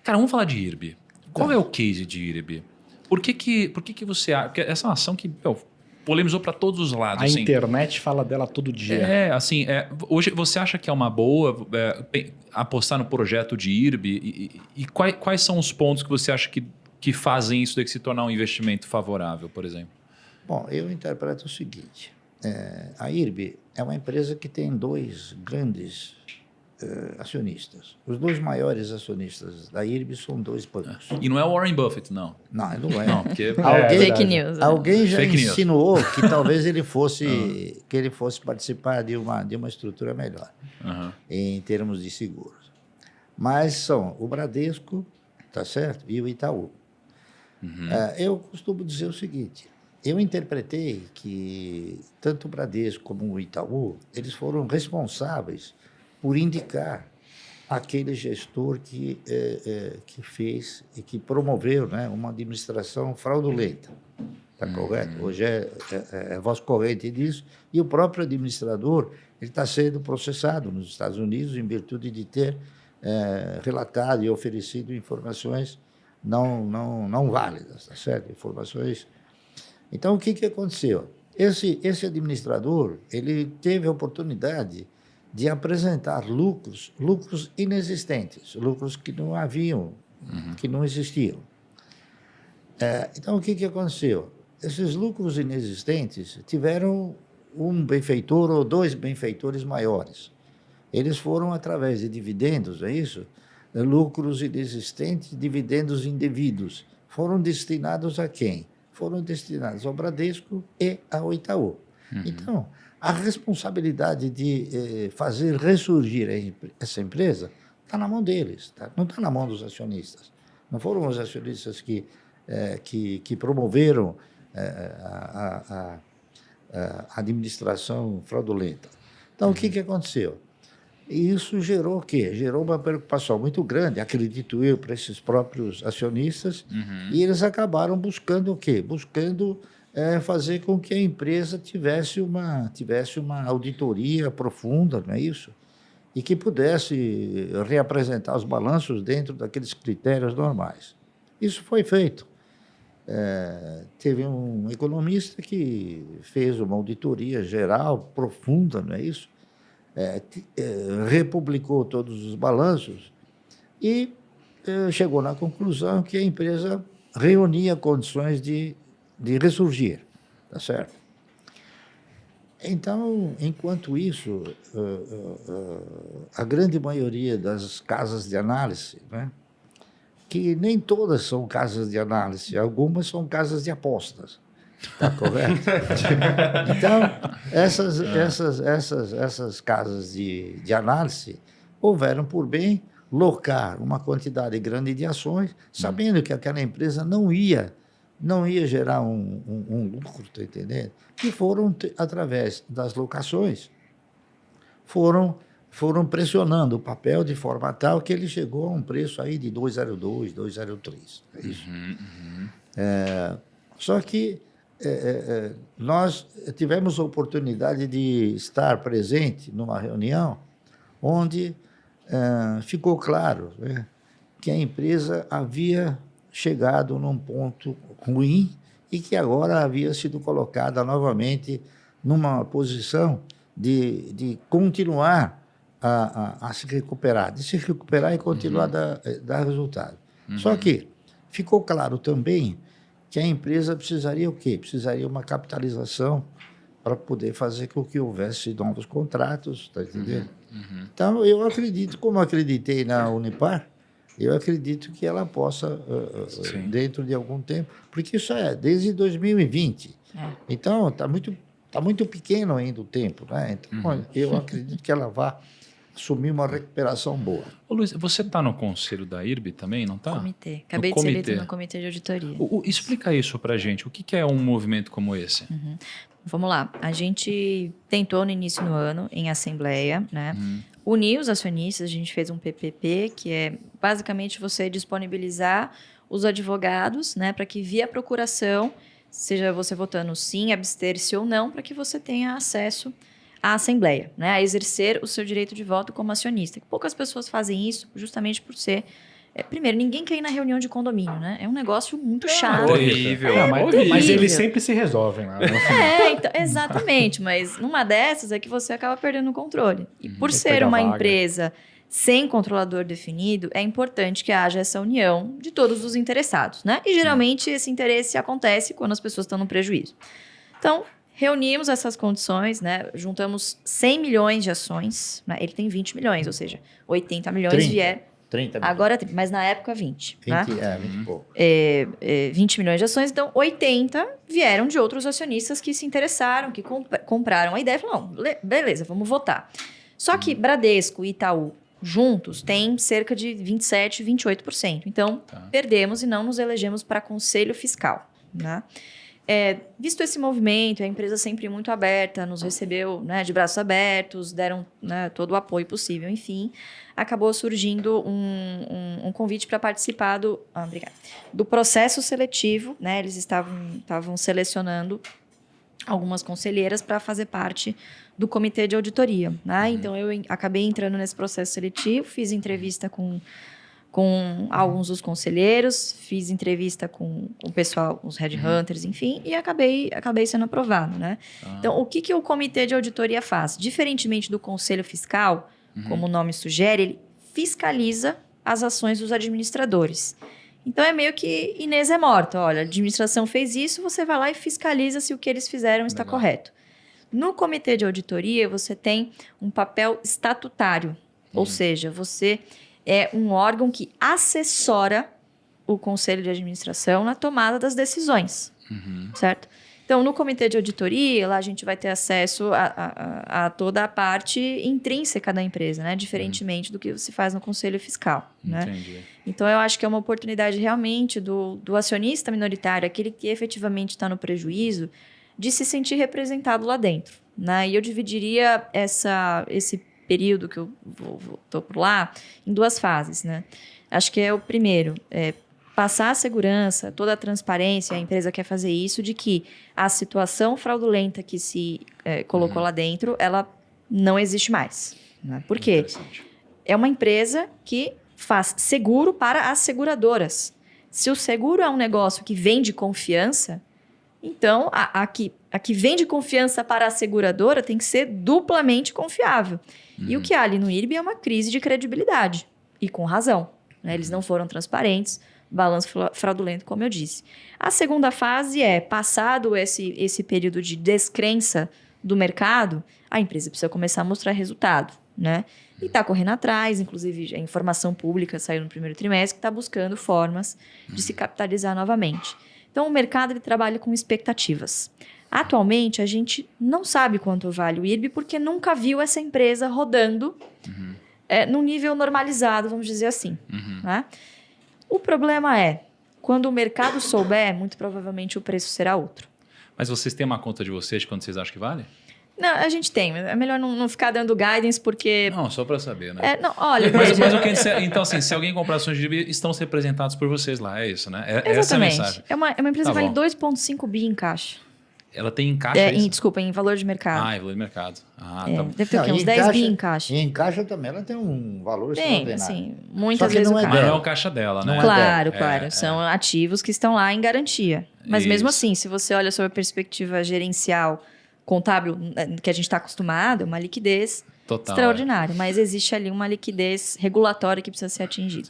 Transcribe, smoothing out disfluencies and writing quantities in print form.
Cara, vamos falar de IRB. Qual é o case de IRB? Por que você acha? Porque essa é uma ação que polemizou para todos os lados. A assim. internet fala dela todo dia. Hoje você acha que é uma boa apostar no projeto de IRB? E quais são os pontos que você acha que fazem isso se tornar um investimento favorável, por exemplo? Bom, eu interpreto o seguinte. A IRB é uma empresa que tem dois grandes acionistas. Os dois maiores acionistas da IRB são dois bancos. E não é o Warren Buffett, não. Não, não é. Não, porque... Fake news. Alguém já Fake insinuou que talvez ele fosse, que ele fosse participar de uma estrutura melhor em termos de seguros. Mas são o Bradesco, tá certo? E o Itaú. Eu costumo dizer o seguinte. Eu interpretei que tanto o Bradesco como o Itaú, eles foram responsáveis por indicar aquele gestor que fez e que promoveu, né, uma administração fraudulenta. Está correto? Hoje é voz corrente disso. E o próprio administrador está sendo processado nos Estados Unidos em virtude de ter relatado e oferecido informações não válidas, tá certo? Informações... Então, o que aconteceu? Esse administrador, ele teve a oportunidade de apresentar lucros inexistentes, lucros que não haviam, que não existiam. Então, o que aconteceu? Esses lucros inexistentes tiveram um benfeitor ou dois benfeitores maiores. Eles foram através de dividendos, é isso? Lucros inexistentes, dividendos indevidos. Foram destinados a quem? Foram destinados ao Bradesco e ao Itaú. Então, a responsabilidade de fazer ressurgir essa empresa está na mão deles, tá? Não está na mão dos acionistas. Não foram os acionistas que promoveram a administração fraudulenta. Então, o que aconteceu? Isso gerou o quê? Gerou uma preocupação muito grande, acredito eu, para esses próprios acionistas, e eles acabaram buscando o quê? Buscando fazer com que a empresa tivesse uma auditoria profunda, não é isso? E que pudesse reapresentar os balanços dentro daqueles critérios normais. Isso foi feito. Teve um economista que fez uma auditoria geral, profunda, não é isso? Republicou todos os balanços e chegou na conclusão que a empresa reunia condições de ressurgir, tá certo? Então, enquanto isso, a grande maioria das casas de análise, né, que nem todas são casas de análise, algumas são casas de apostas, tá correto? Então, essas casas de análise houveram por bem locar uma quantidade grande de ações, sabendo que aquela empresa não ia gerar um lucro, tá entendendo? E foram, através das locações, foram pressionando o papel de forma tal que ele chegou a um preço aí de 2,02, 2,03. É isso. Só que nós tivemos a oportunidade de estar presente numa reunião onde ficou claro, né, que a empresa havia chegado num ponto ruim e que agora havia sido colocada novamente numa posição de continuar a se recuperar, e continuar a dar resultado. Só que ficou claro também que a empresa precisaria o quê? Precisaria uma capitalização para poder fazer com que houvesse novos contratos, está entendendo? Então, eu acredito, como acreditei na Unipar, eu acredito que ela possa, dentro de algum tempo, porque isso é desde 2020. Então, está muito pequeno ainda o tempo, né? Então, eu acredito que ela vai assumir uma recuperação boa. Ô, Luiz, você está no conselho da IRB também, não está? Comitê. Acabei de ser eleito no comitê de auditoria. Explica isso para a gente. O que é um movimento como esse? Vamos lá. A gente tentou no início do ano, em assembleia, né? Unir os acionistas, a gente fez um PPP, que é basicamente você disponibilizar os advogados, né, para que via procuração, seja você votando sim, abster-se ou não, para que você tenha acesso à assembleia, né, a exercer o seu direito de voto como acionista. Poucas pessoas fazem isso justamente por ser Primeiro, ninguém quer ir na reunião de condomínio, né? É um negócio muito chato. Horrível. Mas Horrível. eles sempre se resolvem lá. Então, exatamente, mas numa dessas é que você acaba perdendo o controle. E por ser Pega a uma vaga. empresa sem controlador definido, é importante que haja essa união de todos os interessados, né? E geralmente esse interesse acontece quando as pessoas estão no prejuízo. Então, reunimos essas condições, né? Juntamos 100 milhões de ações, né? Ele tem 20 milhões, ou seja, 80 milhões 30. vieram. 30 milhões. Agora, mas na época 20. 20, Né? 20 e pouco. 20 milhões de ações, então 80 vieram de outros acionistas que se interessaram, que compraram a ideia e falaram, não, beleza, vamos votar. Só que Bradesco e Itaú juntos têm cerca de 27%, 28%. Então, perdemos e não nos elegemos para conselho fiscal. Né? Visto esse movimento, a empresa sempre muito aberta, nos recebeu, né, de braços abertos, deram, né, todo o apoio possível, enfim, acabou surgindo um convite para participar do processo seletivo, né, eles estavam selecionando algumas conselheiras para fazer parte do comitê de auditoria. Né? Então, eu acabei entrando nesse processo seletivo, fiz entrevista com alguns dos conselheiros, fiz entrevista com o pessoal, os headhunters, enfim, e acabei sendo aprovado, né? Então, o que o comitê de auditoria faz? Diferentemente do conselho fiscal, como o nome sugere, ele fiscaliza as ações dos administradores. Então, é meio que Inês é morta. Olha, a administração fez isso, você vai lá e fiscaliza se o que eles fizeram está correto. No comitê de auditoria, você tem um papel estatutário, ou seja, você é um órgão que assessora o conselho de administração na tomada das decisões, certo? Então, no comitê de auditoria, lá a gente vai ter acesso a toda a parte intrínseca da empresa, né? Diferentemente do que se faz no conselho fiscal, né? Entendi. Então, eu acho que é uma oportunidade realmente do acionista minoritário, aquele que efetivamente está no prejuízo, de se sentir representado lá dentro, né? E eu dividiria esse período que eu estou por lá em duas fases, né? Acho que é o primeiro, passar a segurança, toda a transparência, a empresa quer fazer isso, de que a situação fraudulenta que se colocou lá dentro, ela não existe mais. Né? Por quê? É uma empresa que faz seguro para as seguradoras. Se o seguro é um negócio que vende confiança, então a que vende confiança para a seguradora tem que ser duplamente confiável. E o que há ali no IRB é uma crise de credibilidade. E com razão. Né? Eles não foram transparentes, balanço fraudulento, como eu disse. A segunda fase é, passado esse período de descrença do mercado, a empresa precisa começar a mostrar resultado. Né? E está correndo atrás, inclusive a informação pública saiu no primeiro trimestre, que está buscando formas de se capitalizar novamente. Então, o mercado ele trabalha com expectativas. Atualmente, a gente não sabe quanto vale o IRB porque nunca viu essa empresa rodando num nível normalizado, vamos dizer assim. Né? O problema é, quando o mercado souber, muito provavelmente o preço será outro. Mas vocês têm uma conta de vocês de quanto vocês acham que vale? Não, a gente tem. É melhor não ficar dando guidance porque... Não, só para saber, né? Não, olha, Mas veja, o que então, assim, se alguém comprar ações de IRB, estão representados por vocês lá, é isso, né? Essa é a exatamente. mensagem. É uma empresa Tá que vale bom. 2,5 bi em caixa. Ela tem em caixa isso? Desculpa, em valor de mercado. Ah, em valor de mercado. Ah, É, tá bom. deve ter o quê? Não, Uns em 10 caixa- bi em caixa. E em caixa também ela tem um valor Tem, extraordinário. assim, Só muitas que vezes não o é caixa... Mas não é dela. o caixa dela, né? Não é Claro, dela. claro. São ativos que estão lá em garantia. Mas mesmo Isso. assim, se você olha sobre a perspectiva gerencial, contábil, que a gente está acostumado, é uma liquidez Total. extraordinária. Mas existe ali uma liquidez regulatória que precisa ser atingida.